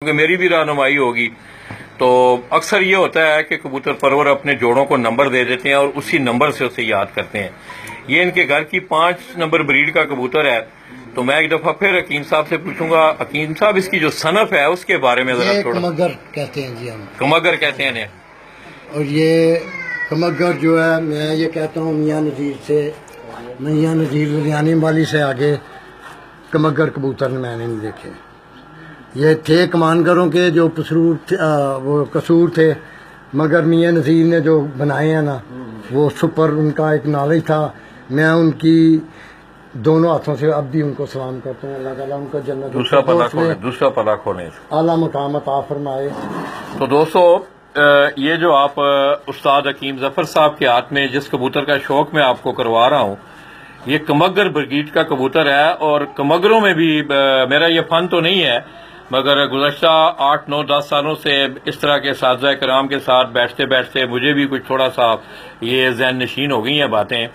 کہ میری بھی رہنمائی ہوگی تو اکثر یہ ہوتا ہے کہ کبوتر پرور اپنے جوڑوں کو نمبر دے دیتے ہیں اور اسی نمبر سے اسے یاد کرتے ہیں. یہ ان کے گھر کی 5 نمبر بریڈ کا کبوتر ہے. تو میں ایک دفعہ پھر حکیم صاحب سے پوچھوں گا. حکیم صاحب اس کی جو صنف ہے اس کے بارے میں ذرا تھوڑا. کمگر کہتے ہیں جی ہم. کمگر کہتے ہیں. اور یہ کمگر جو ہے میں یہ کہتا ہوں میاں نذیر لدھیانی والی سے آگے کمگر کبوتر میں نے نہیں دیکھے. یہ تھے کمانگروں کے جو وہ قصور تھے مگر میاں نذیر نے جو بنائے ہیں نا وہ سپر ان کا ایک نالج تھا. میں ان کی دونوں ہاتھوں سے اب بھی ان کو سلام کرتا ہوں. اللہ تعالیٰ ان کا جنت دوسرا پلا کھولے اعلیٰ مقام عطا فرمائے. تو دوستو یہ جو آپ استاد حکیم ظفر صاحب کے ہاتھ میں جس کبوتر کا شوق میں آپ کو کروا رہا ہوں یہ کمگر بریڈ کا کبوتر ہے. اور کمگروں میں بھی میرا یہ فن تو نہیں ہے مگر گزشتہ 8 9 10 سالوں سے اس طرح کے اساتذہ کرام کے ساتھ بیٹھتے بیٹھتے مجھے بھی کچھ تھوڑا سا یہ ذہن نشین ہو گئی ہیں باتیں.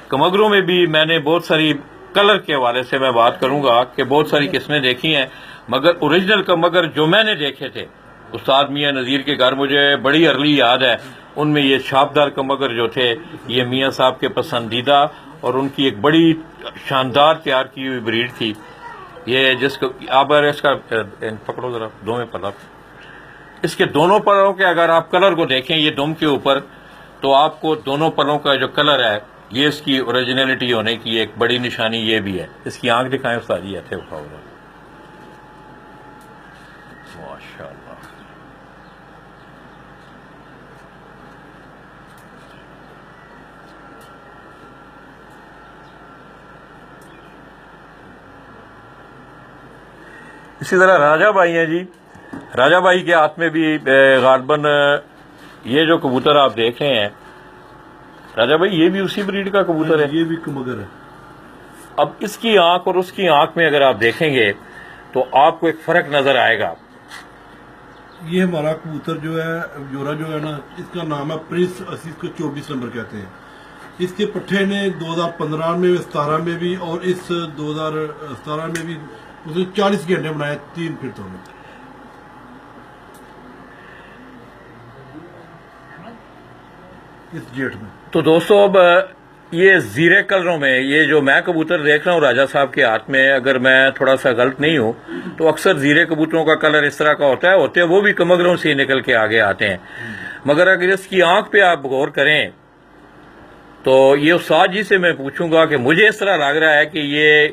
کمگروں میں بھی میں نے بہت ساری کلر کے حوالے سے میں بات کروں گا کہ بہت ساری قسمیں دیکھی ہیں مگر اوریجنل کمگر جو میں نے دیکھے تھے استاد میاں نذیر کے گھر مجھے بڑی ارلی یاد ہے. ان میں یہ چھاپدار کمگر جو تھے یہ میاں صاحب کے پسندیدہ اور ان کی ایک بڑی شاندار تیار کی ہوئی بریڈ تھی. یہ جس کو آپ اس کا پکڑو ذرا دو میں پلا اس کے دونوں پلوں کے اگر آپ کلر کو دیکھیں یہ دم کے اوپر تو آپ کو دونوں پلوں کا جو کلر ہے یہ اس کی اوریجنلٹی ہونے کی ایک بڑی نشانی یہ بھی ہے. اس کی آنکھ دکھائیں استاد جی. ایسے اٹھاؤ ماشاء اللہ. اسی طرح راجہ بھائی ہیں جی. راجہ بھائی کے ہاتھ میں بھی غالباً یہ جو کبوتر آپ دیکھ رہے ہیں راجہ بھائی یہ بھی اسی بریڈ کا کبوتر ہے. یہ بھی کمگر ہے. اب اس کی آنکھ اور اس کی آنکھ میں اگر آپ دیکھیں گے تو آپ کو ایک فرق نظر آئے گا. یہ ہمارا کبوتر جو ہے جورا جو ہے نا اس کا نام ہے پرنس. اس کو 24 نمبر کہتے ہیں. اس کے پٹھے نے 2015 میں 17 میں بھی اور اس 2017 میں بھی اس نے 40 گھنٹے بنائے 3 پھرتوں میں. اس جیٹ میں تو دوستو اب یہ زیرے کلروں میں یہ جو میں کبوتر دیکھ رہا ہوں راجہ صاحب کے ہاتھ میں اگر میں تھوڑا سا غلط نہیں ہوں تو اکثر زیرے کبوتروں کا کلر اس طرح کا ہوتے ہیں وہ بھی کمگروں سے نکل کے آگے آتے ہیں. مگر اگر اس کی آنکھ پہ آپ غور کریں تو یہ استاد جی سے میں پوچھوں گا کہ مجھے اس طرح لگ رہا ہے کہ یہ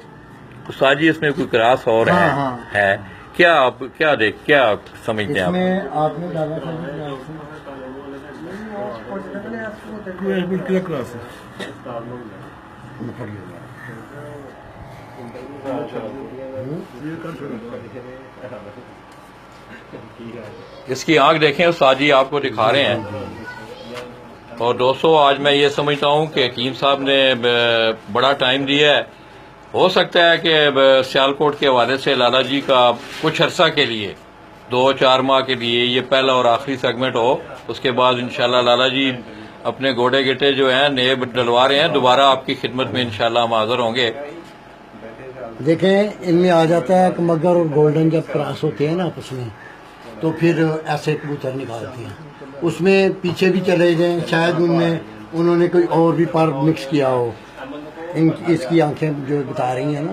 استاد جی اس میں کوئی کراس اور ہے کیا آپ کیا سمجھتے ہیں آپ؟ اس میں آپ نے ڈالا تھا کراس ہے. اس کی آنکھ دیکھیں استاد جی آپ کو دکھا رہے ہیں. اور دوستو آج میں یہ سمجھتا ہوں کہ حکیم صاحب نے بڑا ٹائم دیا ہے. ہو سکتا ہے کہ سیالکوٹ کے حوالے سے لالا جی کا کچھ عرصہ کے لیے 2-4 ماہ کے لیے یہ پہلا اور آخری سیگمنٹ ہو. اس کے بعد انشاءاللہ لالا جی اپنے گوڑے گٹے جو ہیں نیب ڈلوا رہے ہیں دوبارہ آپ کی خدمت میں انشاءاللہ ہم حاضر ہوں گے. دیکھیں ان میں آ جاتا ہے کہ مگر اور گولڈن جب کراس ہوتے ہیں نا آپس میں تو پھر ایسے کبوتر نکالتے ہیں. اس میں پیچھے بھی چلے جائیں شاید ان میں انہوں نے کوئی اور بھی پر مکس کیا ہو. اس کی آنکھیں جو بتا رہی ہیں نا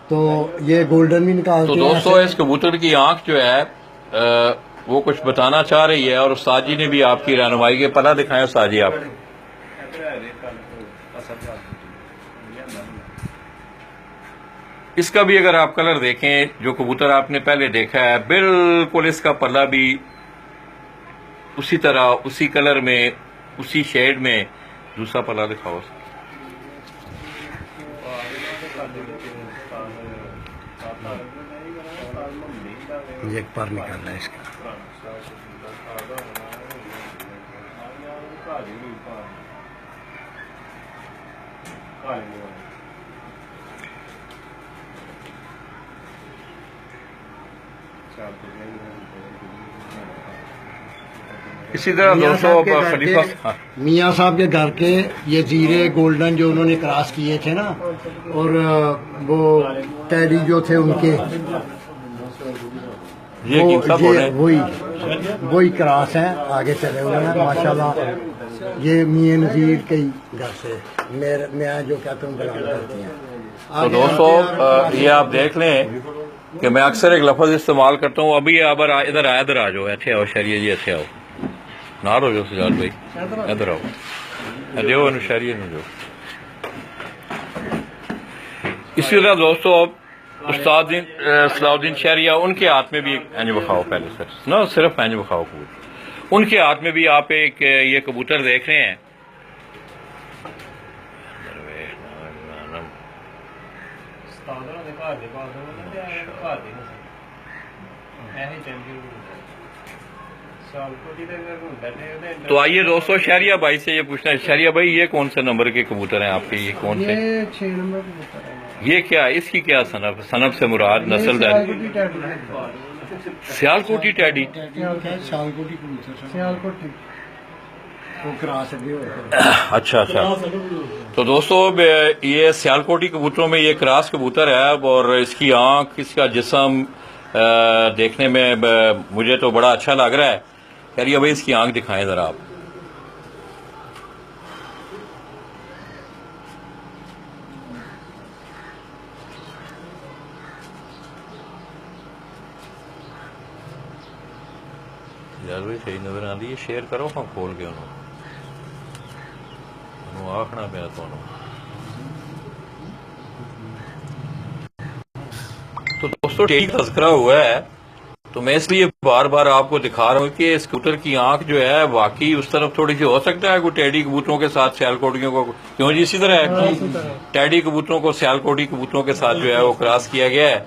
تو یہ گولڈن بھی نکالتے ہیں. تو دوستو اس کبوتر کی آنکھ جو ہے وہ کچھ بتانا چاہ رہی ہے اور استاد جی نے بھی آپ کی رہنمائی کے پتہ دکھائیں. استاد جی آپ اس کا بھی اگر آپ کلر دیکھیں جو کبوتر آپ نے پہلے دیکھا ہے بالکل اس کا پلہ بھی اسی طرح اسی کلر میں اسی شیڈ میں. دوسرا پلہ دکھاؤ. ایک پر نکالنا ہے اس کا. اسی طرح دوستو خلیفہ میاں صاحب کے گھر کے یہ زیرے گولڈن جو انہوں نے کراس کیے تھے نا اور وہ ٹیڈی جو تھے ان کے یہ حکیم صاحب ہو رہے ہیں وہی کراس ہیں، آگے چلے ہوئے ہیں ماشاءاللہ. یہ میاں نذیر کے ہی گھر سے میں جو کہتا ہوں بلانگ کرتی ہیں. تو دوستو یہ آپ دیکھ لیں کہ میں اکثر ایک لفظ استعمال کرتا ہوں. ابھی ادھر آ جاؤ، اچھے آؤ شہریہ جی، اچھے آؤ، نار ہو جاؤ سجاد بھائی، ادھر آؤ، دیو شہریہ نو جو. اسی طرح دوستو استاد صلاح الدین شہریہ، ان کے ہاتھ میں بھی اینج بخاؤ پہلے سر نہ صرف اینج بخاؤ کبوتر، ان کے ہاتھ میں بھی آپ ایک یہ کبوتر دیکھ رہے ہیں. تو آئیے دوستو شہریہ بھائی سے یہ پوچھنا ہے، شہریہ بھائی یہ کون سے نمبر کے کبوتر ہیں آپ کے؟ یہ کون سے؟ یہ 6 نمبر کبوتر ہے. یہ کیا اس کی کیا صنف سے مراد نسل در سیال کوٹی ٹیڈی؟ سیالکوٹی کبوتر سیالکوٹ وہ کراس بھی ہوتا ہے. اچھا اچھا. تو دوستو یہ سیالکوٹی کبوتروں میں یہ کراس کبوتر ہے، اور اس کی آنکھ، اس کا جسم دیکھنے میں مجھے تو بڑا اچھا لگ رہا ہے. خیریہ بھائی اس کی آنکھ دکھائیں ذرا آپ. یار بھائی صحیح نظر آتی ہے، شیئر کرو ہاں کھول کے انہوں آخنا پیا تو دوستو ٹھیک تذکرہ ہوا ہے، تو میں اس لیے بار بار آپ کو دکھا رہا ہوں کہ اس کبوتر کی آنکھ جو ہے واقعی اس طرف تھوڑی سی ہو سکتا ہے کوئی ٹیڈی کبوتروں کے ساتھ سیالکوٹیوں کو، کیوں جی اسی طرح ہے ٹیڈی کبوتروں کو سیالکوٹی کبوتروں کے ساتھ جو ہے وہ کراس کیا گیا ہے.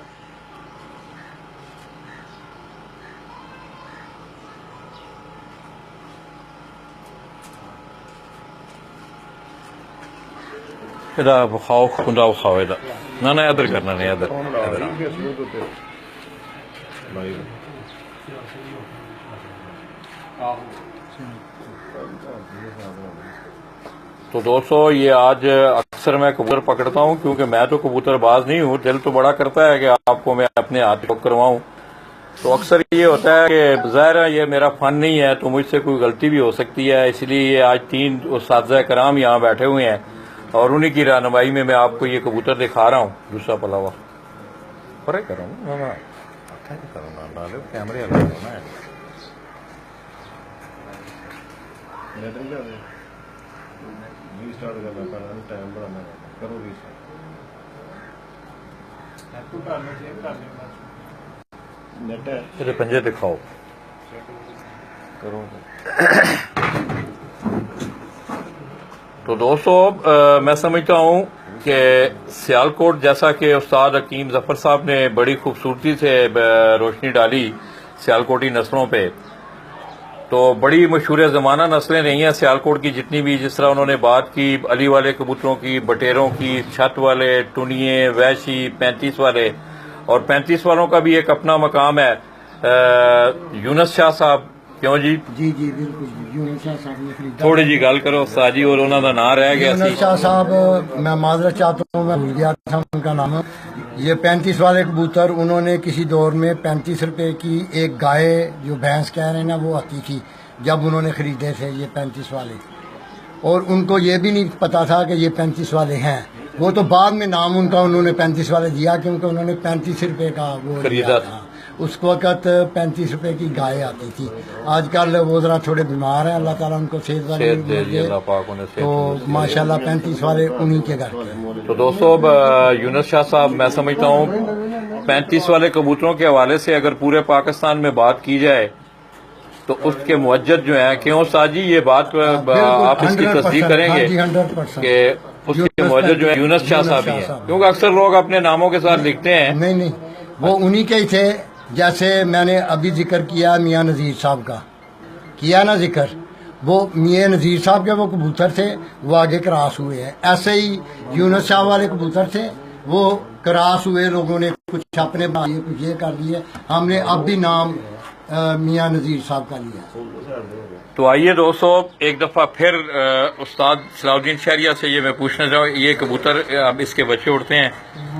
ادھر بخاؤ کندا بخاؤ ادھر نہ ادھر کرنا نہیں ادھر. تو دوستو یہ آج اکثر میں کبوتر پکڑتا ہوں کیونکہ میں تو کبوتر باز نہیں ہوں، دل تو بڑا کرتا ہے کہ آپ کو میں اپنے ہاتھ ٹھوک کرواؤں. تو اکثر یہ ہوتا ہے کہ ظاہر ہے یہ میرا فن نہیں ہے تو مجھ سے کوئی غلطی بھی ہو سکتی ہے، اس لیے آج 3 اساتذہ کرام یہاں بیٹھے ہوئے ہیں اور انہی کی رہنمائی میں میں آپ کو یہ کبوتر دکھا رہا ہوں. دوسرا پلا ہوا پرے کروں کیمرے پنجے دکھاؤ کرو. تو دوستو میں سمجھتا ہوں کہ سیالکوٹ جیسا کہ استاد حکیم ظفر صاحب نے بڑی خوبصورتی سے روشنی ڈالی سیالکوٹی نسلوں پہ، تو بڑی مشہور زمانہ نسلیں رہی ہیں سیالکوٹ کی جتنی بھی، جس طرح انہوں نے بات کی علی والے کبوتروں کی، بٹیروں کی، چھت والے، ٹنیے، ویشی، 35 والے، اور 35 والوں کا بھی ایک اپنا مقام ہے. یونس شاہ صاحب کیوں جی؟ جی جی بالکل. یونس شاہ صاحب نے خریدا. تھوڑی جی گل کرو استاد جی، اور انہوں کا نام رہ گیا سی. یونس شاہ صاحب میں معذرت چاہتا ہوں، میں بھول گیا تھا ان کا نام. یہ 35 والے کبوتر انہوں نے کسی دور میں 35 روپے کی ایک گائے جو بھینس کہہ رہے ہیں نا وہ آتی تھی جب انہوں نے خریدے تھے یہ 35 والے، اور ان کو یہ بھی نہیں پتا تھا کہ یہ 35 والے ہیں. وہ تو بعد میں نام ان کا انہوں نے 35 والے دیا کیونکہ انہوں نے 35 روپے کا وہ خریدا تھا. اس وقت 35 روپے کی گائے آتی تھی. آج کل وہ ذرا تھوڑے بیمار ہیں، اللہ تعالیٰ ان کو صحت والی دے، تو ماشاءاللہ 35 والے انہی کے گھر کے. تو دوستو یونس شاہ صاحب میں سمجھتا ہوں 35 والے کبوتروں کے حوالے سے اگر پورے پاکستان میں بات کی جائے تو اس کے موجد جو ہیں، کیوں استاد جی یہ بات آپ اس کی تصدیق کریں گے کہ اس کے موجد جو ہے یونس شاہ صاحب ہی ہیں؟ کیونکہ اکثر لوگ اپنے ناموں کے ساتھ لکھتے ہیں. نہیں وہ انہی کے ہی تھے. جیسے میں نے ابھی ذکر کیا میاں نذیر صاحب کا کیا نا ذکر، وہ میاں نذیر صاحب کے وہ کبوتر تھے، وہ آگے کراس ہوئے ہیں. ایسے ہی یونس شاہ والے کبوتر تھے، وہ کراس ہوئے، لوگوں نے کچھ اپنے بنائے، کچھ یہ کر دیے. ہم نے اب بھی نام میاں نذیر صاحب کا لیا. تو آئیے دوستو ایک دفعہ پھر استاد صلاح الدین شہریہ سے یہ میں پوچھنا چاہوں، یہ کبوتر اب اس کے بچے اڑتے ہیں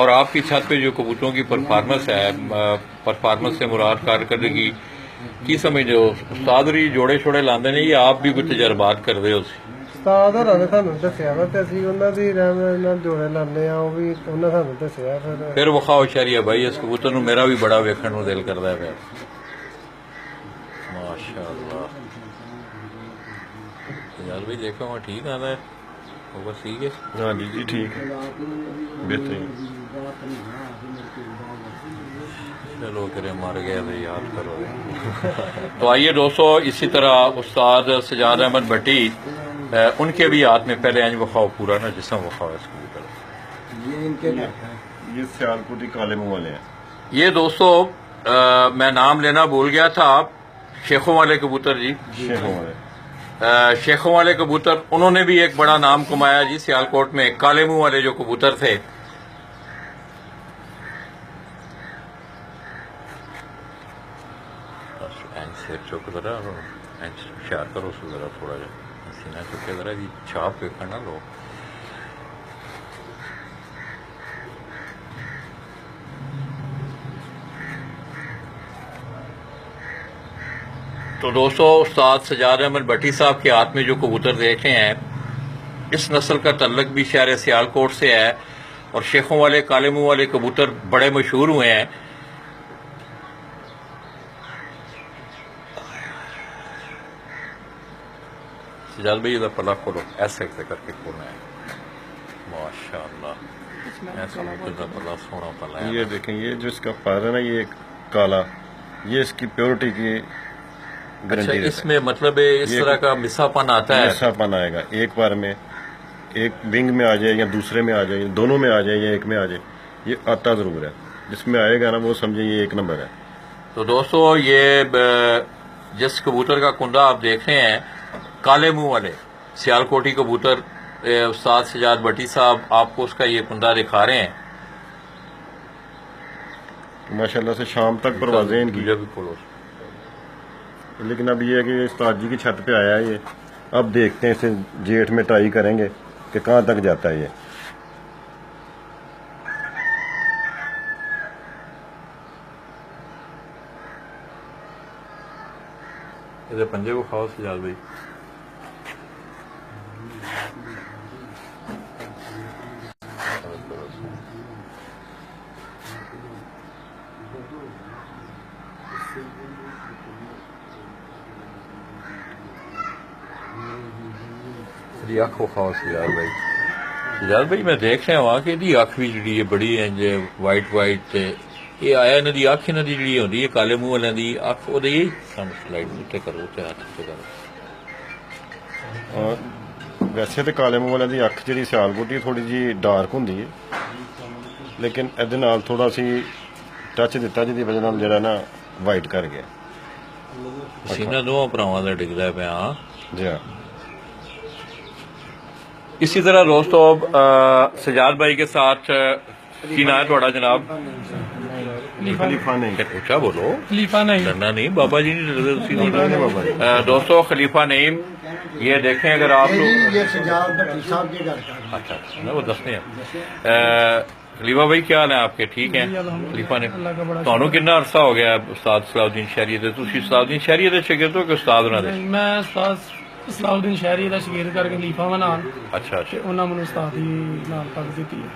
اور آپ کی چھت پہ جو کبوتروں کی پرفارمنس ہے، پرفارمنس سے مراد کارکردگی کی سمجھتے ہو؟ استاد ہوری جوڑے چھوڑے لاندے نے یا آپ بھی کوئی تجربات کرتے ہو؟ ਉਸਤਾਦ ਹੋਰਾਂ ਨੇ ਸਾਨੂੰ ਦੱਸਿਆ ਵਾ ਤੇ ਅਸੀਂ ਉਹਨਾਂ ਦੀ ਰਹਿਮ ਨਾਲ ਜੋੜੇ ਲਾਉਂਦੇ ਆ, ਉਹ ਵੀ ਉਹਨਾਂ ਸਾਨੂੰ ਦੱਸਿਆ ਫਿਰ پھر وخاؤ شریعہ بھائی اس کبوتر نو میرا بھی بڑا ویکھن نو دل کردا ہے پیا. ماشاءاللہ یار بھائی دیکھو وہاں ٹھیک آنا ہے وہ بس ٹھیک ہے. ہاں جی ٹھیک ہے بہترین. چلو کرے مر گئے تو یاد کرو. تو آئیے دوستو اسی طرح استاد سجاد احمد بھٹی ان کے بھی ہاتھ میں پہلے انج وخاؤ پورا نا جسم وخاؤ اس کبوتر. یہ ان کے گھر کا یہ سیال کوٹی کالے منہ والے ہیں. یہ دوستو میں نام لینا بھول گیا تھا، شیخوں والے کبوتر جی، شیخوں والے. شیخوں والے کبوتر انہوں نے بھی ایک بڑا نام کمایا جی سیالکوٹ میں. کالے منہ والے جو کبوتر تھے چوک ذرا ہوشیار کرو سو ذرا تھوڑا جا سینہ چکے ذرا جی چھاپ پہ کھانا لو. تو دوستو استاد سجاد احمد بھٹی صاحب کے ہاتھ میں جو کبوتر دیکھے ہیں اس نسل کا تعلق بھی شہر سیالکوٹ سے ہے اور شیخوں والے کالے منہ والے کبوتر بڑے مشہور ہوئے ہیں. سجاد بھائی ادھر پلہ کھولو ایسے کر کے کھولنا ہے. ماشاءاللہ ایسا کبوتر پلہ سونا پلہ ہے. یہ دیکھیں یہ جو اس کا پار ہے نا یہ کالا، یہ اس کی پیورٹی کی اچھا گارنٹی اس میں مطلب اس طرح کا مسا پن آتا ہے. ایسا پن آئے گا ایک بار میں، ایک ونگ میں آ جائے یا دوسرے میں آ جائے، دونوں میں آ جائے یا ایک میں آ جائے، یہ آتا ضرور ہے. جس میں آئے گا نا وہ سمجھے یہ ایک نمبر ہے. تو دوستو یہ جس کبوتر کا کنڈا آپ دیکھ رہے ہیں کالے منہ والے سیالکوٹی کبوتر، استاد سجاد بھٹی صاحب آپ کو اس کا یہ کنڈا دکھا رہے ہیں. ماشاءاللہ سے شام تک پروازیں ان کی. جو بھی کھولو. لیکن اب یہ ہے کہ استاد جی کی چھت پہ آیا ہے یہ، اب دیکھتے ہیں اسے جیٹ میں ٹرائی کریں گے کہ کہاں تک جاتا ہے یہ. ادھر پنجے کو کھاؤ سجاد بھائی. اکھ کو کھاؤ سجاد بھائی. سجاد بھائی میں دیکھ رہا وہاں کہ دی اکھ بھی جڑی ہے بڑی ہے وائٹ وائٹ تے یہ آیا انہاں دی اکھ انہاں دی جڑی ہوندی ہے کالے منہ والے دی اکھ او دی سامنے سلائڈ تے کرو تے ہاتھ تے کرو. اور ویسے تو کالے منہ والے دی اکھ جڑی سیال کوٹی تھوڑی جی ڈارک ہوندی ہے، لیکن ادھے نال تھوڑا سی ٹچ دیتا جی دی وجہ نال جڑا نا وائٹ کر گیا. سینہ دو پراواں دا ڈگدا پیا. ہاں جی ہاں. اسی طرح دوستو سجاد بھائی کے ساتھ کی نام ہے تھوڑا جناب؟ خلیفہ نہیں. اونچا بولو. خلیفہ نہیں ڈرنا نہیں بابا جی نہیں ڈرتے اسی نہیں بابا جی. دوستو خلیفہ نعیم یہ دیکھیں اگر آپ لوگ یہ سجاد بھٹی صاحب کے گھر کا اچھا اچھا وہ دستے ہیں. خلیفہ بھائی کیا حال ہے آپ کے؟ ٹھیک ہیں خلیفہ نے تھانوں کتنا عرصہ ہو گیا استاد صلاح الدین شہری دے؟ تسی استاد الدین شہری دے شاگرد ہو کہ استاد انہاں دے؟ میں استاد صلاح الدین شہری دا شاگرد کر کے خلیفہ وا نال اچھا اچھا. انہاں مینوں استادی نال پڑھ دیتی ہے.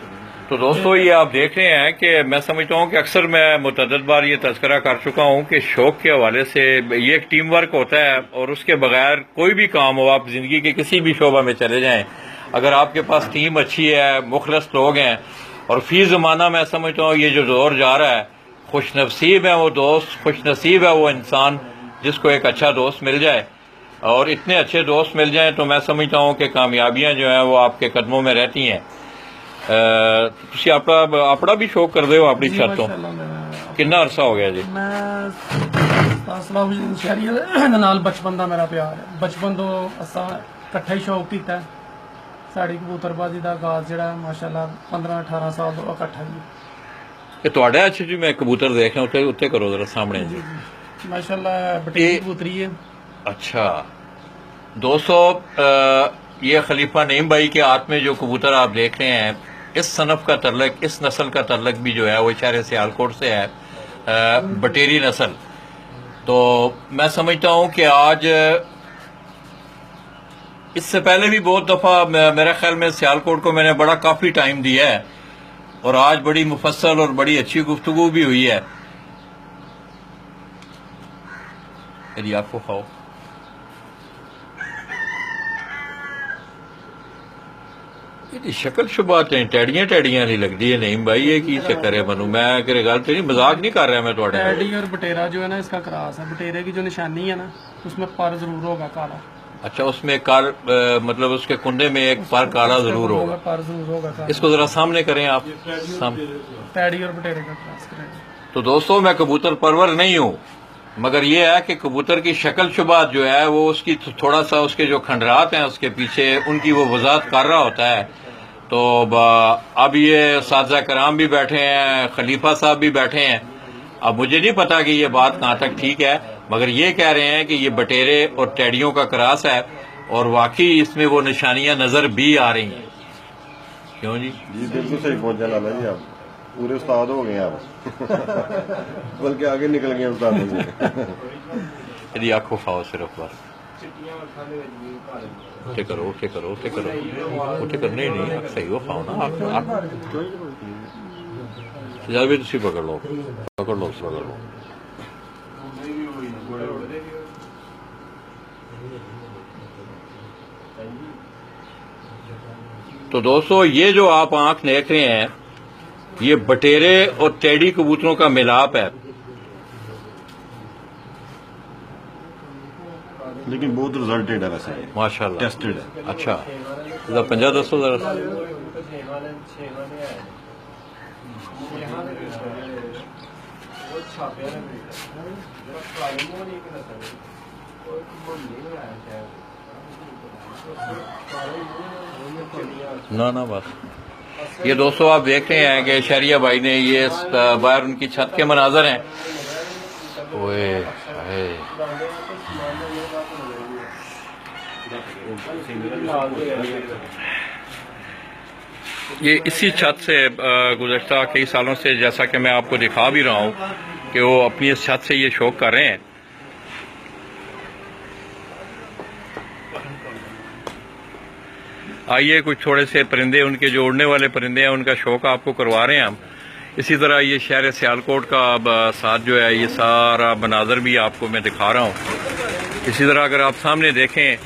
تو دوستو یہ آپ دیکھ رہے ہیں کہ میں سمجھتا ہوں کہ اکثر میں متعدد بار یہ تذکرہ کر چکا ہوں کہ شوق کے حوالے سے یہ ایک ٹیم ورک ہوتا ہے اور اس کے بغیر کوئی بھی کام ہو، آپ زندگی کے کسی بھی شعبہ میں چلے جائیں، اگر آپ کے پاس ٹیم اچھی ہے، مخلص لوگ ہیں، اور فی زمانہ میں سمجھتا ہوں یہ جو دور جا رہا ہے خوش نصیب ہے وہ دوست، خوش نصیب ہے وہ انسان جس کو ایک اچھا دوست مل جائے، اور اتنے اچھے دوست مل جائیں تو میں سمجھتا ہوں کہ کامیابیاں جو ہیں وہ آپ کے قدموں میں رہتی ہیں. تسی اپنا بھی شوق کر دے ہو اپنی چھت تو کتنا عرصہ ہو گیا جی؟ میں استاد صلاح الدین شہری دے نال بچپن دا میرا پیار ہے. بچپن تو اساں کٹھا ہی شوق کیتا ہے. ساڑی کبوتر بازی دا آغاز جڑا ہے ماشاءاللہ 15-18 سال تو اکٹھا ہی. کہ تواڈا اچھا جی میں کبوتر دیکھ رہا ہوں اتنے کرو ذرا سامنے جی. ماشاءاللہ بٹی کبوتری ہے. اچھا دوستو یہ خلیفہ نعیم بھائی کے ہاتھ میں جو کبوتر آپ دیکھ رہے ہیں اس صنف کا تعلق، اس نسل کا تعلق بھی جو ہے وہ شہر سیالکوٹ سے ہے، بٹیری نسل. تو میں سمجھتا ہوں کہ آج اس سے پہلے بھی بہت دفعہ میرے خیال میں سیالکوٹ کو میں نے بڑا کافی ٹائم دیا ہے، اور آج بڑی مفصل اور بڑی اچھی گفتگو بھی ہوئی ہے. میری آپ کو کھاؤ. یہ شکل شبات ہیں، ٹیڑیاں نہیں لگتی ہے. نہیں بھائی یہ کی چکر ہے منو، میں غلط نہیں، مذاق نہیں کر رہا میں تھوڑے. ٹیڈی اور بٹیرا جو ہے نا اس کا کراس ہے. بٹیرے کی جو نشانی ہے نا اس میں پر ضرور ہوگا کالا. اچھا اس میں مطلب اس کے کنڈے میں ایک پر کالا ضرور ہوگا. پر ضرور ہوگا کالا. اس کو ذرا سامنے کریں آپ. ٹیڈی اور بٹیرے کا کراس کریں. تو دوستو میں کبوتر پرور نہیں ہوں، مگر یہ ہے کہ کبوتر کی شکل شبات جو ہے وہ اس کی تھوڑا سا اس کے جو کھنڈرات ہیں اس کے پیچھے ان کی وہ وضاحت کر رہا ہوتا ہے. تو اب یہ اساتذہ کرام بھی بیٹھے ہیں، خلیفہ صاحب بھی بیٹھے ہیں. اب مجھے نہیں پتا کہ یہ بات کہاں تک ٹھیک ہے، مگر یہ کہہ رہے ہیں کہ یہ بٹیرے اور ٹیڈیوں کا کراس ہے، اور واقعی اس میں وہ نشانیاں نظر بھی آ رہی ہیں. کیوں جی؟ جی بالکل صحیح پہنچا لالا جی، آپ پورے استاد ہو گئے آپ بلکہ آگے نکل گئے استادوں سے. جی آنکھوں کھاؤ صرف بس. اٹھے کرو اٹھے کرو اٹھے کرو اٹھے کرو. نہیں صحیح ہو کھاؤ نا آپ. سجاد بھی تسی پکڑ لو پکڑ لو پکڑ لو. تو دوستو یہ جو آپ آنکھ دیکھ رہے ہیں یہ بٹیرے اور ٹیڈی کبوتروں کا ملاپ ہے. لیکن بہت ریزلٹیڈ ہے ویسے، ماشاء اللہ ٹیسٹڈ ہے. اچھا ذرا پنجا دسو ذرا. نہ بس یہ دوستو آپ دیکھ رہے ہیں کہ شہریہ بھائی نے یہ باہر ان کی چھت کے مناظر ہیں. یہ اسی چھت سے گزشتہ کئی سالوں سے، جیسا کہ میں آپ کو دکھا بھی رہا ہوں کہ وہ اپنی اس چھت سے یہ شوق کر رہے ہیں. آئیے کچھ تھوڑے سے پرندے ان کے جو اڑنے والے پرندے ہیں ان کا شوق آپ کو کروا رہے ہیں ہم. اسی طرح یہ شہر سیالکوٹ کا ساتھ جو ہے یہ سارا مناظر بھی آپ کو میں دکھا رہا ہوں. اسی طرح اگر آپ سامنے دیکھیں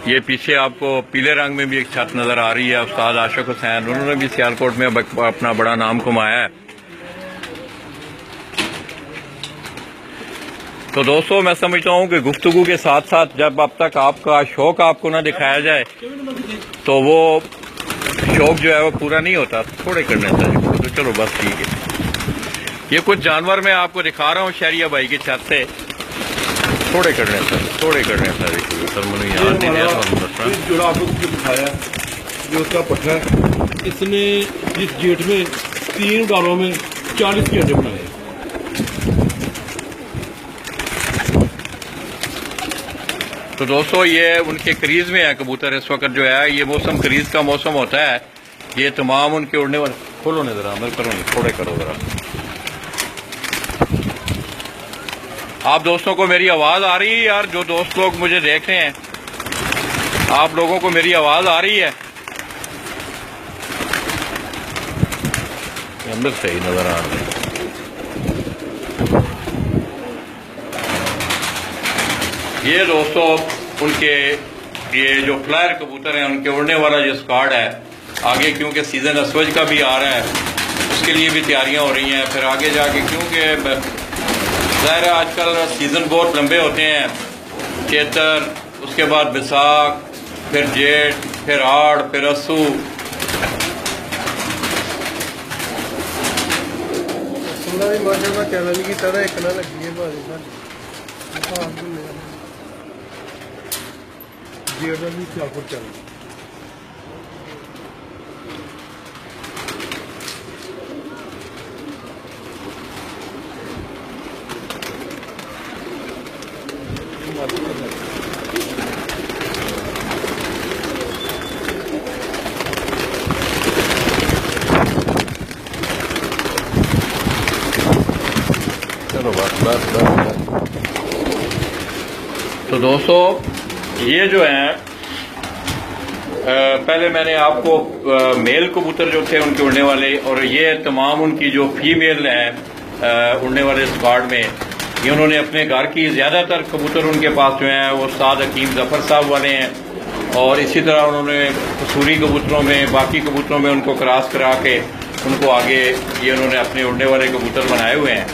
یہ پیچھے آپ کو پیلے رنگ میں بھی ایک چھت نظر آ رہی ہے. استاد عاشق حسین انہوں نے بھی سیالکوٹ میں اپنا بڑا نام کمایا ہے. تو دوستو میں سمجھتا ہوں کہ گفتگو کے ساتھ ساتھ جب اب تک آپ کا شوق آپ کو نہ دکھایا جائے تو وہ شوق جو ہے وہ پورا نہیں ہوتا. تھوڑے کرنے چاہیے تو چلو بس ٹھیک ہے. یہ کچھ جانور میں آپ کو دکھا رہا ہوں شہریہ بھائی کی چھت سے. تھوڑے کرنے سر سر مجھے یاد نہیں ہے. جوڑا آپ کو دکھایا جو اس کا پٹھا ہے، اس نے جس جیٹ میں 3 ڈالوں میں 40 کے انڈے بنائے. تو دوستو یہ ان کے کریز میں ہے کبوتر اس وقت جو ہے یہ موسم کریز کا موسم ہوتا ہے. یہ تمام ان کے اڑنے والے کھولو نہیں ذرا اندر کرو نہیں تھوڑے کرو ذرا. آپ دوستوں کو میری آواز آ رہی ہے یار؟ جو دوست لوگ مجھے دیکھ رہے ہیں آپ لوگوں کو میری آواز آ رہی ہے؟ اندر صحیح نظر آ رہا ہے. یہ دوستو ان کے یہ جو فلائر کبوتر ہیں ان کے اڑنے والا جو اسکواڈ ہے. آگے کیونکہ سیزن اسوج کا بھی آ رہا ہے اس کے لیے بھی تیاریاں ہو رہی ہیں. پھر آگے جا کے کیونکہ ظاہر ہے آج کل سیزن بہت لمبے ہوتے ہیں. چیتر، اس کے بعد بیساکھ، پھر جیٹ، پھر آڑ، پھر اسو. چلو بس بس بس. تو دوستو یہ جو ہیں پہلے میں نے آپ کو میل کبوتر جو تھے ان کے اڑنے والے، اور یہ تمام ان کی جو فیمیل ہیں اڑنے والے اسکواڈ میں، یہ انہوں نے اپنے گھر کی زیادہ تر کبوتر ان کے پاس جو ہیں وہ استاد حکیم ظفر صاحب والے ہیں، اور اسی طرح انہوں نے قصوری کبوتروں میں باقی کبوتروں میں ان کو کراس کرا کے ان کو آگے یہ انہوں نے اپنے اڑنے والے کبوتر بنائے ہوئے ہیں.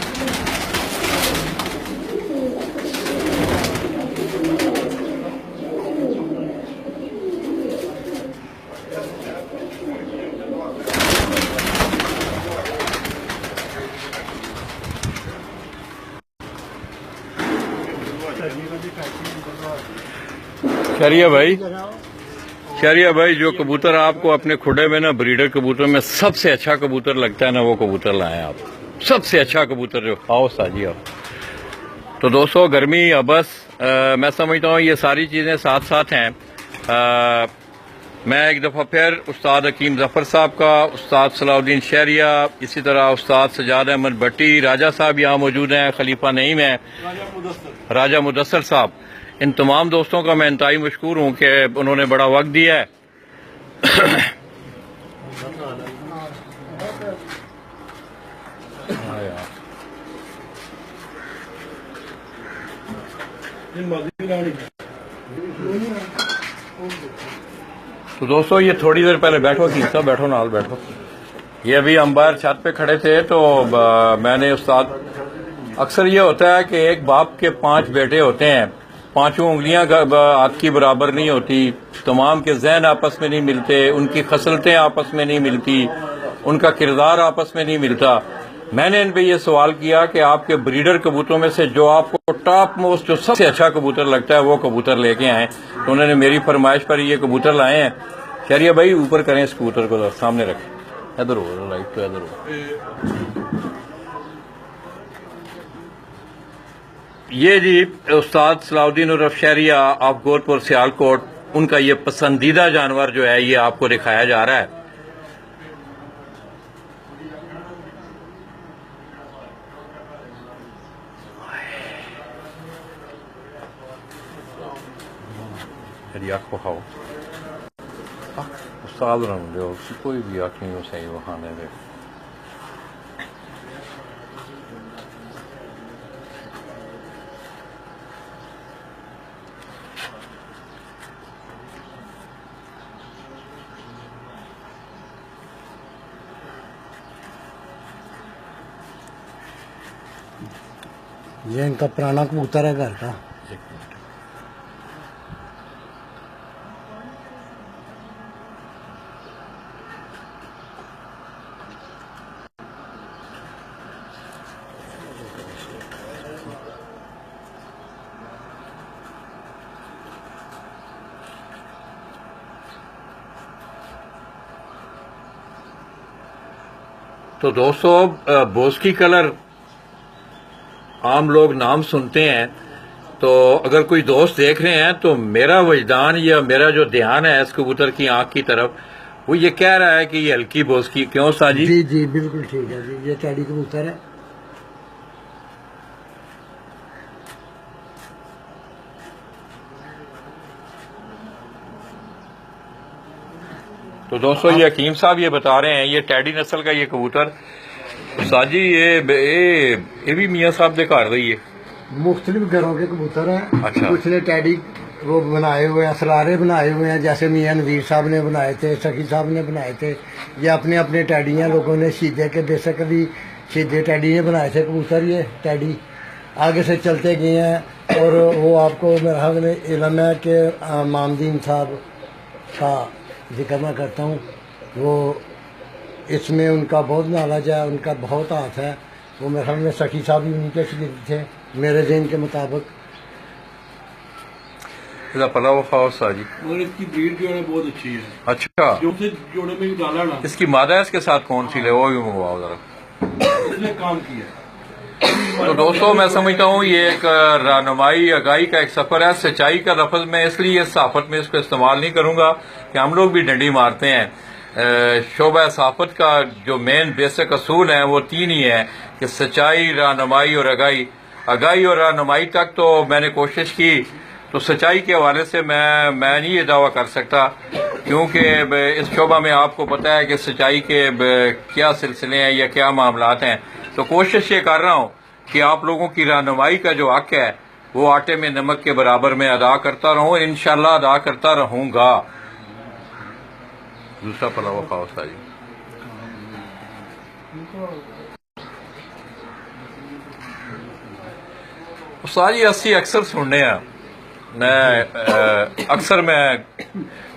شہریہ بھائی جو کبوتر آپ کو اپنے کھڑے میں نا بریڈر کبوتر میں سب سے اچھا کبوتر لگتا ہے نا، وہ کبوتر لائیں آپ. سب سے اچھا کبوتر جو آؤ ساجی آپ. تو دوستو گرمی ابس میں سمجھتا ہوں یہ ساری چیزیں ساتھ ساتھ ہیں. میں ایک دفعہ پھر استاد حکیم ظفر صاحب کا، استاد صلاح الدین شہریہ، اسی طرح استاد سجاد احمد بٹی، راجہ صاحب یہاں موجود ہیں، خلیفہ نعیم ہے، راجہ مدثر صاحب، ان تمام دوستوں کا میں انتہائی مشکور ہوں کہ انہوں نے بڑا وقت دیا ہے. تو دوستو یہ تھوڑی دیر پہلے بیٹھو صاحب، بیٹھو نال بیٹھو. یہ ابھی ہم باہر چھت پہ کھڑے تھے تو میں نے استاد، اکثر یہ ہوتا ہے کہ ایک باپ کے 5 بیٹے ہوتے ہیں، 5 انگلیاں ہاتھ کی برابر نہیں ہوتی، تمام کے ذہن آپس میں نہیں ملتے، ان کی خصلتیں آپس میں نہیں ملتی، ان کا کردار آپس میں نہیں ملتا. میں نے ان پہ یہ سوال کیا کہ آپ کے بریڈر کبوتروں میں سے جو آپ کو ٹاپ موسٹ جو سب سے اچھا کبوتر لگتا ہے وہ کبوتر لے کے آئیں. تو انہوں نے میری فرمائش پر یہ کبوتر لائے ہیں. شہریہ بھائی اوپر کریں اس کبوتر کو، سامنے رکھیں، ادھر ہو لائٹ تو ادھر ہو. یہ جی استاد صلاح الدین عرف شہریہ آف گورپور سیالکوٹ، ان کا یہ پسندیدہ جانور جو ہے یہ آپ کو دکھایا جا رہا ہے. آنکھ بخاؤ، استاد رنگ دو، کوئی بھی آنکھ نہیں ہو صحیح بخانے دے. یہ ان کا پرانا کبوتر ہے گھر کا. تو دوستو بوسکی کلر عام لوگ نام سنتے ہیں، تو اگر کوئی دوست دیکھ رہے ہیں تو میرا وجدان یا میرا جو دھیان ہے اس کبوتر کی آنکھ کی طرف، وہ یہ کہہ رہا ہے کہ یہ ہلکی بوسکی. کیوں ساجی؟ جی جی بالکل ٹھیک ہے جی، یہ ٹیڈی کبوتر ہے. تو دوستو یہ حکیم صاحب یہ بتا رہے ہیں یہ ٹیڈی نسل کا یہ کبوتر ساجی یہ بھی میاں صاحب دے گھر رہی ہے. مختلف گھروں کے کبوتر ہیں. اچھا. کچھ نے ٹیڈی وہ بنائے ہوئے ہیں، اسرارے بنائے ہوئے ہیں، جیسے میاں نذیر صاحب نے بنائے تھے، سخی صاحب نے بنائے تھے. یہ اپنے اپنے ٹیڈی ہیں. لوگوں نے شیدے کے بیسیکلی شیدے ٹیڈی نے بنائے تھے کبوتر. یہ ٹیڈی آگے سے چلتے گئے ہیں، اور وہ آپ کو میرا علم ہے کہ مامدین صاحب کا ذکر میں کرتا ہوں، وہ اس میں ان کا بہت نالج ہے، ان کا بہت ہاتھ ہے. وہ میرے خیال میں سخی صاحب بھی انہیں کے شاگرد تھے میرے ذہن کے مطابق. پلا وفا ساجی اور اس کی بریڈ جو ہے بہت اچھی ہے. اچھا، جو سے جوڑے میں ڈالا نا، اس کی مادہ ہے اس کے ساتھ کون سی لے وہ بھی منگواؤ ذرا. اس نے کام کیا. تو دوستو میں سمجھتا ہوں یہ ایک رہنمائی آگاہی کا ایک سفر ہے. سچائی کا لفظ میں اس لیے اس صحافت میں اس کو استعمال نہیں کروں گا کہ ہم لوگ بھی ڈنڈی مارتے ہیں. شعبہ صحافت کا جو مین بیسک اصول ہیں وہ 3 ہی ہیں کہ سچائی، رہنمائی اور آگاہی اور رہنمائی تک تو میں نے کوشش کی. تو سچائی کے حوالے سے میں نہیں یہ دعویٰ کر سکتا، کیونکہ اس شعبہ میں آپ کو پتہ ہے کہ سچائی کے کیا سلسلے ہیں یا کیا معاملات ہیں. تو کوشش یہ کر رہا ہوں کہ آپ لوگوں کی رہنمائی کا جو حق ہے وہ آٹے میں نمک کے برابر میں ادا کرتا رہوں، انشاءاللہ ادا کرتا رہوں گا. دوسرا پلاوا خواہ استاد جی. استاد جی اسی اکثر سننے ہیں، میں اکثر میں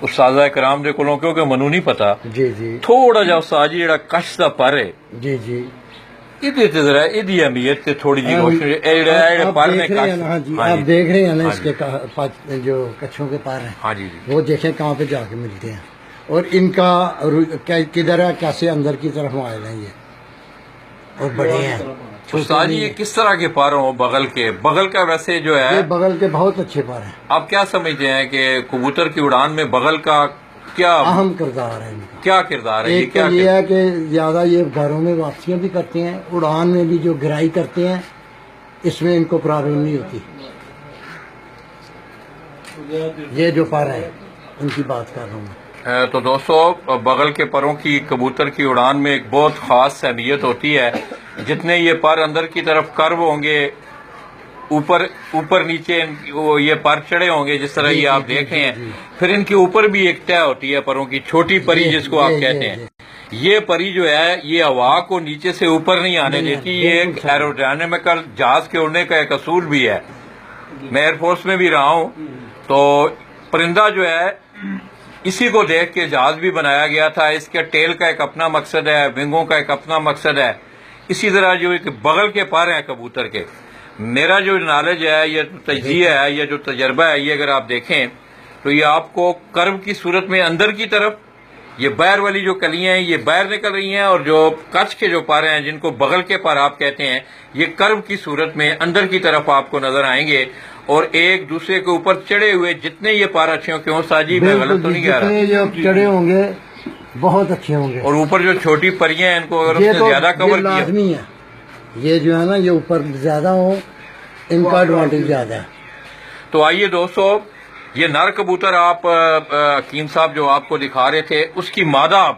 استاذہ کرام دے کولوں کیونکہ منو نہیں پتا جی جی تھوڑا جا استاد جی جڑا کش دا پر ہے جی جی ادھے تے ذرا ادھی اہمیت تے تھوڑی جی کوشش آپ پر دیکھ نے رہے ہیں نا، ہاں جی آپ دیکھ رہے ہیں نا اس کے جو کچھوں کے پار ہیں، ہاں جی جی وہ دیکھیں کہاں پہ جا کے ملتے ہیں اور ان کا کدھر ہے، کیسے اندر کی طرف مائل ہیں یہ اور بڑے ہیں. استاد جی یہ کس طرح کے پر ہوں بغل کا ویسے جو یہ ہے بغل کے بہت اچھے پر ہیں، آپ کیا سمجھتے ہیں کہ کبوتر کی اڑان میں بغل کا کیا اہم کردار ہے ان کا. کیا کردار ہے؟ یہ ایک کیا تو یہ ہے کہ زیادہ یہ گھروں میں واپسیاں بھی کرتے ہیں، اڑان میں بھی جو گرائی کرتے ہیں اس میں ان کو پرابلم نہیں ہوتی. یہ جو پر ہے ان کی بات کر رہا ہوں میں. تو دوستو بغل کے پروں کی کبوتر کی اڑان میں ایک بہت خاص اہمیت ہوتی ہے. جتنے یہ پر اندر کی طرف کرو ہوں گے، اوپر نیچے یہ پر چڑھے ہوں گے جس طرح یہ آپ دیکھ رہے ہیں، پھر ان کے اوپر بھی ایک طے ہوتی ہے پروں کی، چھوٹی پری جس کو آپ کہتے ہیں. یہ پری جو ہے یہ ہوا کو نیچے سے اوپر نہیں آنے دیتی. یہ ایک ایروڈائنامکل جہاز کے اڑنے کا ایک اصول بھی ہے. میں ایئر فورس میں بھی رہا ہوں، تو پرندہ جو ہے اسی کو دیکھ کے جہاز بھی بنایا گیا تھا. اس کے ٹیل کا ایک اپنا مقصد ہے، ونگوں کا ایک اپنا مقصد ہے. اسی طرح جو ایک بغل کے پر ہیں کبوتر کے، میرا جو نالج ہے، یہ تجزیہ ہے، یہ جو تجربہ ہے، یہ اگر آپ دیکھیں تو یہ آپ کو کرو کی صورت میں اندر کی طرف یہ باہر والی جو کلیاں ہیں یہ باہر نکل رہی ہیں، اور جو کچھ کے جو پر ہیں جن کو بغل کے پر آپ کہتے ہیں یہ کرو کی صورت میں اندر کی طرف آپ کو نظر آئیں گے، اور ایک دوسرے کے اوپر چڑھے ہوئے جتنے یہ پر اچھے ہوں کیوں ساجی میں غلط تو نہیں کہہ رہا، جتنے جو چڑھے ہوں گے بہت اچھے ہوں گے. اور اوپر جو چھوٹی پریاں ہیں ان کو اگر اس یہ نے تو زیادہ یہ کور کیا لازمی ہے، یہ جو ہے نا یہ اوپر زیادہ ہوں ان کا ایڈوانٹیج زیادہ ہے. تو آئیے دوستو، یہ نر کبوتر آپ حکیم صاحب جو آپ کو دکھا رہے تھے اس کی مادہ،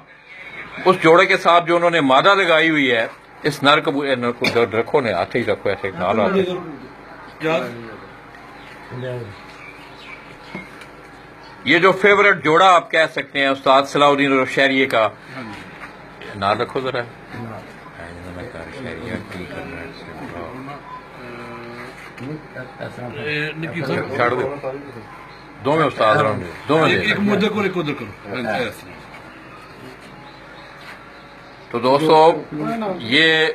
اس جوڑے کے ساتھ جو انہوں نے مادہ لگائی ہوئی ہے اس نر کبوتر کو رکھو نے ہاتھ ہی رکھو ایسے نال آتے. یہ جو فیورٹ جوڑا آپ کہہ سکتے ہیں استاد صلاح الدین شہریے کا، نال رکھو ذرا. چھڑ دو دو میں استاد رہوں گے، دو میں ایک مدر کرو ایک ادھر کرو. تو دوستو یہ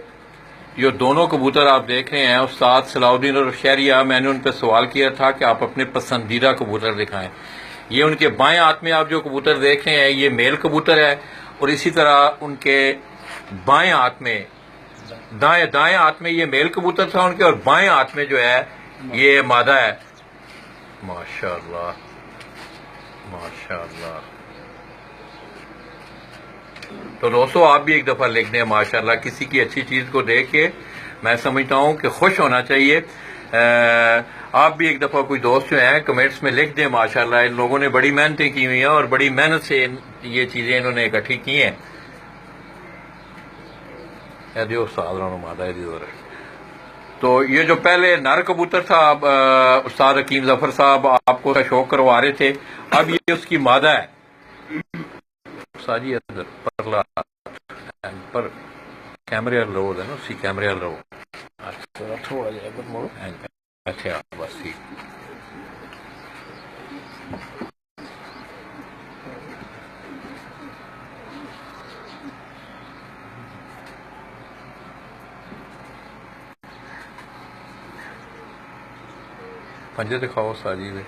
جو دونوں کبوتر آپ دیکھ رہے ہیں استاد صلاح الدین اور شہریہ، میں نے ان پہ سوال کیا تھا کہ آپ اپنے پسندیدہ کبوتر دکھائیں. یہ ان کے بائیں ہاتھ میں آپ جو کبوتر دیکھ رہے ہیں یہ میل کبوتر ہے، اور اسی طرح ان کے بائیں ہاتھ میں دائیں ہاتھ میں یہ میل کبوتر تھا ان کے، اور بائیں ہاتھ میں جو ہے یہ مادہ ہے. ماشاءاللہ ماشاءاللہ. تو دوستو آپ بھی ایک دفعہ لکھ دیں ماشاءاللہ. کسی کی اچھی چیز کو دیکھ کے میں سمجھتا ہوں کہ خوش ہونا چاہیے. آپ بھی ایک دفعہ کوئی دوست جو ہیں کمنٹس میں لکھ دیں ماشاءاللہ. ان لوگوں نے بڑی محنتیں کی ہوئی ہیں اور بڑی محنت سے یہ چیزیں انہوں نے اکٹھی کی ہیں. دیو استاد مادہ دی. تو یہ جو پہلے نر کبوتر تھا استاد حکیم ظفر صاحب آپ کو شوق کروا رہے تھے، اب یہ اس کی مادہ ہے. پر کیمرے رہو ہے نا، اسی کیمرے رہو تھوڑا جا ادھر موڑو. اچھا بس ٹھیک. پنجے دکھاؤ ساجی میں.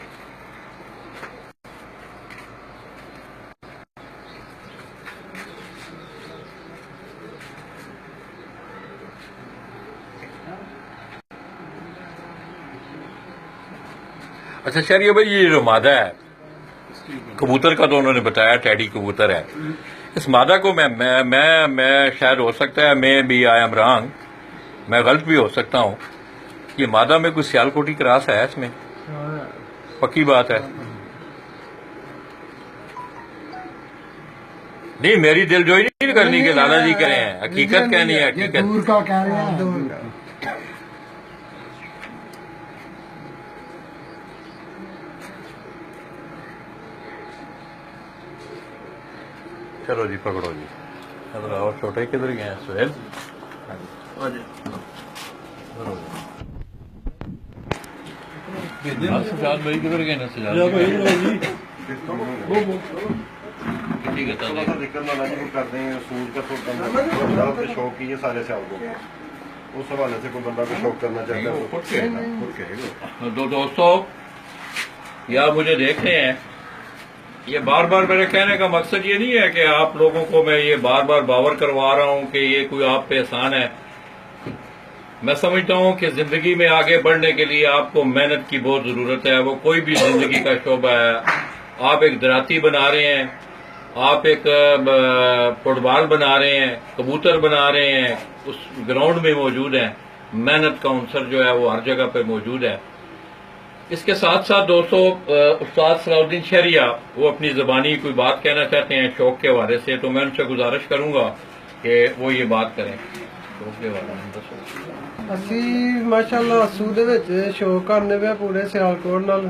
اچھا شہریہ بھائی، یہ جو مادہ ہے کبوتر کا تو انہوں نے بتایا ٹیڈی کبوتر ہے، اس مادہ کو میں شاید ہو سکتا ہے میں بھی آئی ایم رانگ، میں غلط بھی ہو سکتا ہوں، یہ مادہ میں کوئی سیالکوٹی کراس ہے اس میں؟ پکی بات ہے؟ نہیں، میری دل جوئی نہیں کرنی کہ لالا جی کریں ہیں، حقیقت کہنی ہے، یہ حقیقت۔ دور کا کہہ رہے ہیں، دور کا۔ چلو جی پکڑو جی، ادھر اور چھوٹے کدھر گئے ہیں؟ سہیل سجاد بھائی کدھر گئے نا؟ سجاد ٹھیک ہے، تھوڑا سا ذکر نہ جی کرتے ہیں سود کا تو شوق کی ہے سارے سیال کو، اس حوالے سے کوئی بندہ کو شوق کرنا چاہتا ہے۔ دو دوستو، یا مجھے دیکھ رہے ہیں، یہ بار بار میرے کہنے کا مقصد یہ نہیں ہے کہ آپ لوگوں کو میں یہ بار بار باور کروا رہا ہوں کہ یہ کوئی آپ پہ احسان ہے۔ میں سمجھتا ہوں کہ زندگی میں آگے بڑھنے کے لیے آپ کو محنت کی بہت ضرورت ہے، وہ کوئی بھی زندگی کا شعبہ ہے۔ آپ ایک دراتی بنا رہے ہیں، آپ ایک فٹ بال بنا رہے ہیں، کبوتر بنا رہے ہیں، اس گراؤنڈ میں موجود ہیں، محنت کا عنصر جو ہے وہ ہر جگہ پہ موجود ہے۔ اس کے ساتھ ساتھ دوستو، استاد صلاح الدین شہریہ وہ اپنی زبانی کوئی بات کہنا چاہتے ہیں شوق کے حوالے سے، تو میں ان سے گزارش کروں گا کہ وہ یہ بات کریں شوق کے حوالے سے۔ اسی ماشاءاللہ سود وچ شوق کرنے پہ پورے سیالکوٹ نال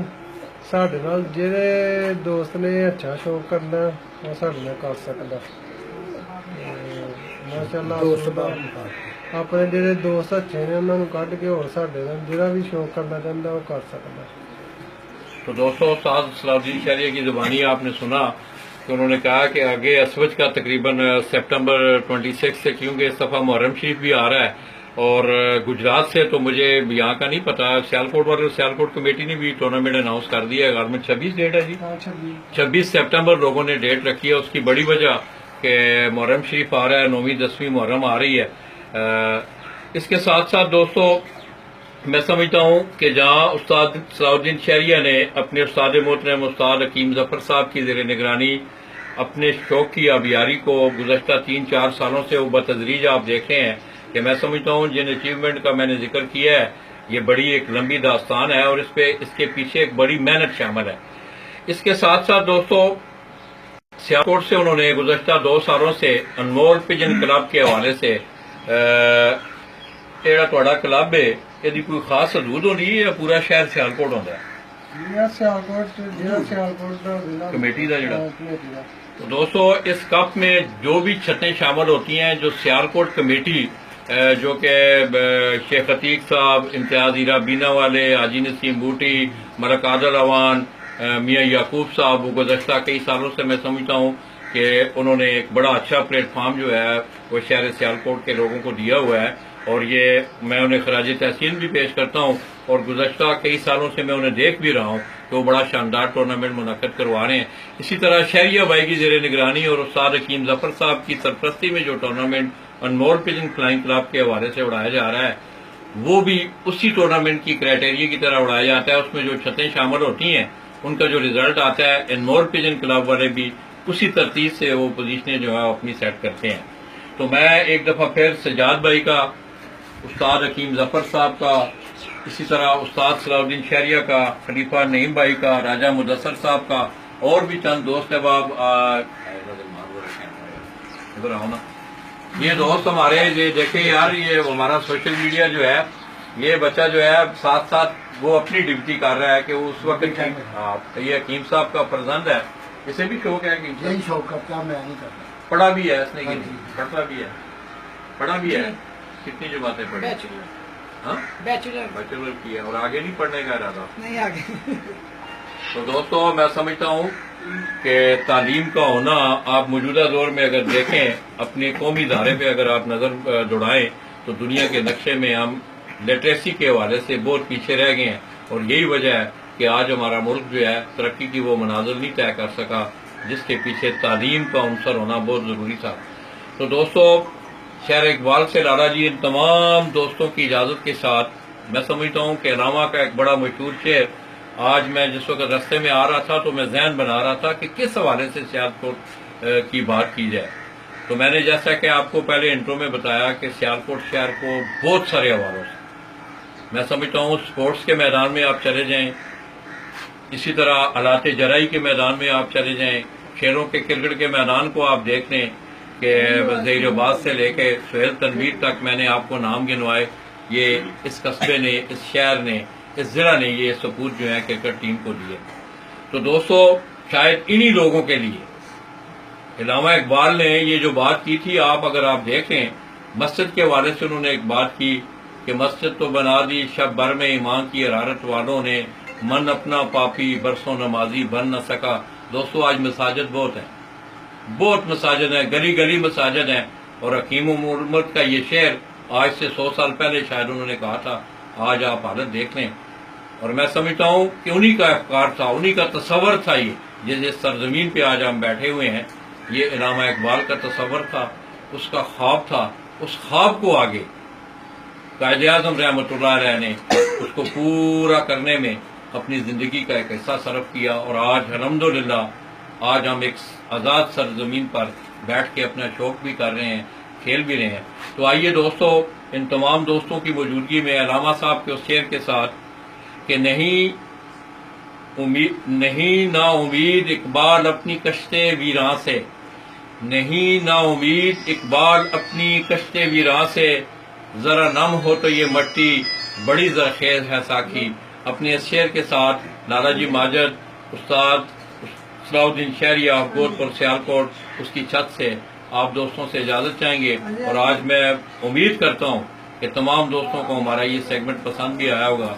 ساڈے نال جہڑے دوست نے اچھا شوق کرنا وہ ساڈے نال کر سکدا۔ ماشاءاللہ اپنے جہڑے دوست اچھے نے انہاں نوں کڈ کے اور ساڈے نال جہڑا بھی شوق کرنا چاہندا وہ کر سکدا۔ تو دوستو، استاد صلاح الدین شہریہ کی زبانی آپ نے سنا کہ انہوں نے کہا کہ آگے اسوج کا تقریباً سپٹمبر 26 سے، کیونکہ اس دفعہ محرم شریف بھی آ رہا ہے، اور گجرات سے تو مجھے یہاں کا نہیں پتا، سیالکوٹ والے سیالکوٹ کمیٹی نے بھی ٹورنامنٹ اناؤنس کر دیا ہے۔ غالباً 26 ڈیٹ ہے جی، 26 سپٹمبر لوگوں نے ڈیٹ رکھی ہے۔ اس کی بڑی وجہ کہ محرم شریف آ رہا ہے، 9ویں 10ویں محرم آ رہی ہے۔ اس کے ساتھ ساتھ دوستو، میں سمجھتا ہوں کہ جہاں استاد صلاح الدین شہریہ نے اپنے استاد محترم استاد حکیم ظفر صاحب کی زیر نگرانی اپنے شوق کی آبیاری کو گزشتہ 3-4 سالوں سے وہ بتدریج آپ دیکھ رہے ہیں، کہ میں سمجھتا ہوں جن اچیومنٹ کا میں نے ذکر کیا ہے یہ بڑی ایک لمبی داستان ہے، اور اس کے پیچھے ایک بڑی محنت شامل ہے۔ اس کے ساتھ ساتھ دوستو، سیالکوٹ سے انہوں نے گزشتہ 2 سالوں سے انمول پجن کلب کے حوالے سے جہاں تہاڈا کلب ہے یہ کوئی خاص حدود ہونی ہے یا پورا شہر سیالکوٹ ہوتا ہے؟ کمیٹی کا جڑا تو دوستو، اس کپ میں جو بھی چھتیں شامل ہوتی ہیں، جو سیالکوٹ کمیٹی جو کہ شیخ عتیق صاحب، امتیاز ہیرا بینا والے، حاجی نسیم بوٹی، ملک عادل اوان، میاں یعقوب صاحب، وہ گزشتہ کئی سالوں سے میں سمجھتا ہوں کہ انہوں نے ایک بڑا اچھا پلیٹ فارم جو ہے وہ شہر سیالکوٹ کے لوگوں کو دیا ہوا ہے، اور یہ میں انہیں خراج تحسین بھی پیش کرتا ہوں، اور گزشتہ کئی سالوں سے میں انہیں دیکھ بھی رہا ہوں کہ وہ بڑا شاندار ٹورنامنٹ منعقد کروا رہے ہیں۔ اسی طرح شہریہ بھائی کی زیر نگرانی اور استاد حکیم ظفر صاحب کی سرپرستی میں جو ٹورنامنٹ انمول پجن فلائنگ کلب کے حوالے سے اڑایا جا رہا ہے، وہ بھی اسی ٹورنامنٹ کی کرائٹیریا کی طرح اڑایا جاتا ہے۔ اس میں جو چھتیں شامل ہوتی ہیں ان کا جو ریزلٹ آتا ہے، انمول پجن کلب والے بھی اسی ترتیب سے وہ پوزیشنیں جو ہے اپنی سیٹ کرتے ہیں۔ تو میں ایک دفعہ پھر سجاد بھائی کا، استاد حکیم ظفر صاحب کا، اسی طرح استاد صلاح الدین شہریہ کا، خلیفہ نعیم بھائی کا، راجہ مدثر صاحب کا، اور بھی چند دوست احباب ادھر آؤ نا، یہ دوست ہمارے یہ دیکھیں یار، یہ ہمارا سوشل میڈیا جو ہے، یہ بچہ جو ہے ساتھ ساتھ وہ اپنی ڈیوٹی کر رہا ہے کہ وہ اس وقت یہ حکیم صاحب کا فرزند ہے، اسے بھی شوق ہے کہ یہی شوق کرتا میں نہیں کرتا۔ پڑھا بھی ہے اس نے، پڑھتا بھی ہے، پڑھا بھی ہے، کتنی جماعتیں پڑھی؟ ہاں، بیچلر کی ہے، اور آگے نہیں پڑھنے کا ارادہ؟ نہیں آگے۔ تو دوستو، میں سمجھتا ہوں کہ تعلیم کا ہونا، آپ موجودہ دور میں اگر دیکھیں، اپنے قومی ادارے پہ اگر آپ نظر دوڑائیں تو دنیا کے نقشے میں ہم لٹریسی کے حوالے سے بہت پیچھے رہ گئے ہیں، اور یہی وجہ ہے کہ آج ہمارا ملک جو ہے ترقی کی وہ مناظر نہیں طے کر سکا جس کے پیچھے تعلیم کا عنصر ہونا بہت ضروری تھا۔ تو دوستو، شہر اقبال سے لالا جی ان تمام دوستوں کی اجازت کے ساتھ میں سمجھتا ہوں کہ علامہ کا ایک بڑا مشہور شعر، آج میں جس وقت رستے میں آ رہا تھا تو میں ذہن بنا رہا تھا کہ کس حوالے سے سیالکوٹ کی بات کی جائے۔ تو میں نے جیسا کہ آپ کو پہلے انٹرو میں بتایا کہ سیالکوٹ شہر کو بہت سارے حوالوں سے میں سمجھتا ہوں سپورٹس کے میدان میں آپ چلے جائیں، اسی طرح آلات جرائی کے میدان میں آپ چلے جائیں، شہروں کے کرکٹ کے میدان کو آپ دیکھ لیں کہ ظہیر آباد سے لے کے سہیل تنویر تک میں نے آپ کو نام گنوائے، یہ اس قصبے نے، اس شہر نے، اس ضلع نے یہ سپورٹ جو ہے کرکٹ ٹیم کو دیے۔ تو دوستو شاید انہی لوگوں کے لیے علامہ اقبال نے یہ جو بات کی تھی، آپ اگر آپ دیکھیں مسجد کے حوالے سے انہوں نے ایک بات کی کہ مسجد تو بنا دی شب بھر میں ایمان کی حرارت والوں نے، من اپنا پاپی برسوں نمازی بن نہ سکا۔ دوستو آج مساجد بہت ہیں، بہت مساجد ہیں، گلی گلی مساجد ہیں، اور حکیم امت کا یہ شعر آج سے 100 سال پہلے شاید انہوں نے کہا تھا، آج آپ حالت دیکھ لیں۔ اور میں سمجھتا ہوں کہ انہی کا افکار تھا، انہی کا تصور تھا، یہ جس سرزمین پہ آج ہم بیٹھے ہوئے ہیں، یہ علامہ اقبال کا تصور تھا، اس کا خواب تھا۔ اس خواب کو آگے قائد اعظم رحمۃ اللہ علیہ نے اس کو پورا کرنے میں اپنی زندگی کا ایک حصہ صرف کیا، اور آج الحمدللہ آج ہم ایک آزاد سرزمین پر بیٹھ کے اپنا شوق بھی کر رہے ہیں، کھیل بھی رہے ہیں۔ تو آئیے دوستو، ان تمام دوستوں کی موجودگی میں علامہ صاحب کے اس شعر کے ساتھ کہ نہیں نا امید اقبال اپنی کشتے ویراں سے، نہیں نا امید اقبال اپنی کشتے ویراں سے، ذرا نم ہو تو یہ مٹی بڑی زرخیز ہے ساکھی۔ اپنے اس شعر کے ساتھ لالا جی ماجد استاد صلاح الدین شہری آف گور پر سیالکوٹ اس کی چھت سے آپ دوستوں سے اجازت چاہیں گے، اور آج میں امید کرتا ہوں کہ تمام دوستوں کو ہمارا یہ سیگمنٹ پسند بھی آیا ہوگا۔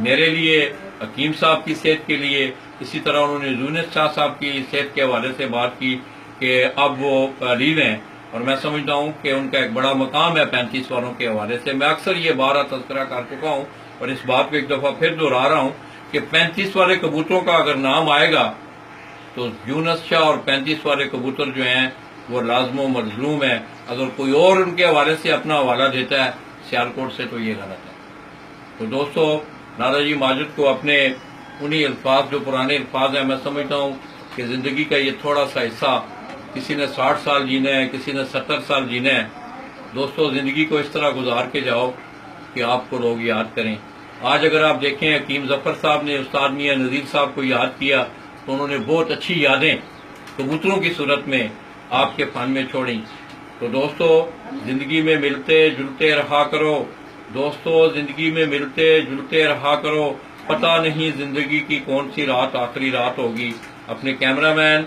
میرے لیے، حکیم صاحب کی صحت کے لیے، اسی طرح انہوں نے یونس شاہ صاحب کی صحت کے حوالے سے بات کی کہ اب وہ لیو ہیں، اور میں سمجھتا ہوں کہ ان کا ایک بڑا مقام ہے 35 والوں کے حوالے سے۔ میں اکثر یہ بارہ تذکرہ کر چکا ہوں، اور اس بات کو ایک دفعہ پھر دہرا رہا ہوں کہ 35 والے کبوتروں کا اگر نام آئے گا تو یونس شاہ اور 35 والے کبوتر جو ہیں وہ لازم و مظلوم ہیں۔ اگر کوئی اور ان کے حوالے سے اپنا حوالہ دیتا ہے سیالکوٹ سے تو یہ غلط ہے۔ تو دوستو لالا جی ماجد کو اپنے انہی الفاظ جو پرانے الفاظ ہیں، میں سمجھتا ہوں کہ زندگی کا یہ تھوڑا سا حصہ، کسی نے 60 سال جینا ہے، کسی نے 70 سال جینا ہے۔ دوستو زندگی کو اس طرح گزار کے جاؤ کہ آپ کو لوگ یاد کریں۔ آج اگر آپ دیکھیں حکیم ظفر صاحب نے استاد میاں نذیر صاحب کو یاد کیا تو انہوں نے بہت اچھی یادیں کبوتروں کی صورت میں آپ کے فن میں چھوڑیں۔ تو دوستو زندگی میں ملتے جلتے رہا کرو، دوستو زندگی میں ملتے جلتے رہا کرو، پتہ نہیں زندگی کی کون سی رات آخری رات ہوگی۔ اپنے کیمرہ مین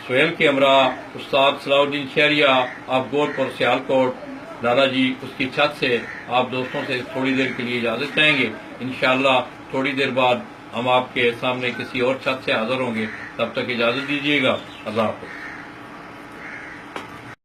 سہیل کے ہمراہ استاد صلاح الدین شہریہ آپ گور پر سیالکوٹ، لالا جی اس کی چھت سے آپ دوستوں سے تھوڑی دیر کے لیے اجازت چاہیں گے۔ انشاءاللہ تھوڑی دیر بعد ہم آپ کے سامنے کسی اور چھت سے حاضر ہوں گے، تب تک اجازت دیجیے گا۔ اللہ حافظ۔